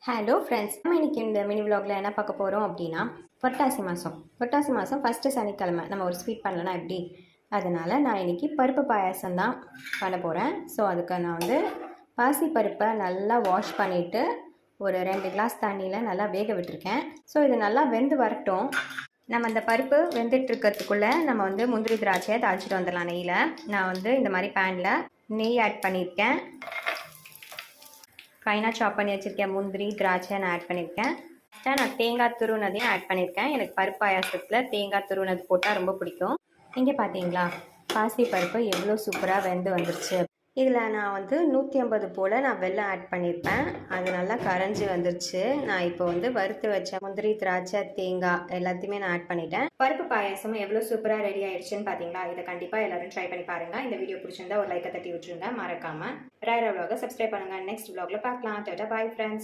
Hello friends, நம்ம இன்னைக்கு இந்த மினி விலாகில் என்ன பார்க்க போகிறோம் அப்படின்னா புரட்டாசி மாதம் ஃபஸ்ட்டு சனிக்கிழமை நம்ம ஒரு ஸ்வீட் பண்ணலன்னா எப்படி? அதனால் நான் இன்றைக்கி பருப்பு பாயாசம் தான் பண்ண போகிறேன். ஸோ அதுக்கு நான் வந்து பாசி பருப்பை நல்லா வாஷ் பண்ணிவிட்டு ஒரு 2 கிளாஸ் தண்ணியில் நல்லா வேக விட்டுருக்கேன். ஸோ இது நல்லா வெந்து வரட்டும். நம்ம இந்த பருப்பு வெந்துட்டுருக்கிறதுக்குள்ளே நம்ம வந்து முந்திரி திராட்சையை தாளிச்சிட்டு வந்துடலாம் நெய்யில். நான் வந்து இந்த மாதிரி பேனில் நெய் ஆட் பண்ணியிருக்கேன். ஃபைனாக சாப் பண்ணி வச்சுருக்கேன் முந்திரி திராட்சை நான் ஆட் பண்ணியிருக்கேன். நான் தேங்காய் துருவினதையும் ஆட் பண்ணியிருக்கேன். எனக்கு பருப்பு பாயாசத்தில் தேங்காய் துருவினது போட்டால் ரொம்ப பிடிக்கும். இங்கே பார்த்தீங்களா, பாசி பருப்பு எவ்வளோ சூப்பராக வெந்து வந்துருச்சு. இதில் நான் வந்து 150 போல் நான் வெல்லம் ஆட் பண்ணியிருப்பேன். அது நல்லா கரைஞ்சி வந்துருச்சு. நான் இப்போ வந்து வறுத்து வச்ச முந்திரி திராட்சை தேங்காய் எல்லாத்தையுமே நான் ஆட் பண்ணிட்டேன். பருப்பு பாயாசம் எவ்வளோ சூப்பராக ரெடி ஆயிடுச்சுன்னு பார்த்தீங்களா? இதை கண்டிப்பாக எல்லாரும் ட்ரை பண்ணி பாருங்கள். இந்த வீடியோ பிடிச்சிருந்தா ஒரு லைக்கை தட்டி விட்டுருங்க. மறக்காமல் ராயரா விலாகை சப்ஸ்கிரைப் பண்ணுங்கள். நெக்ஸ்ட் விலாகில் பார்க்கலாம். Tata, bye friends.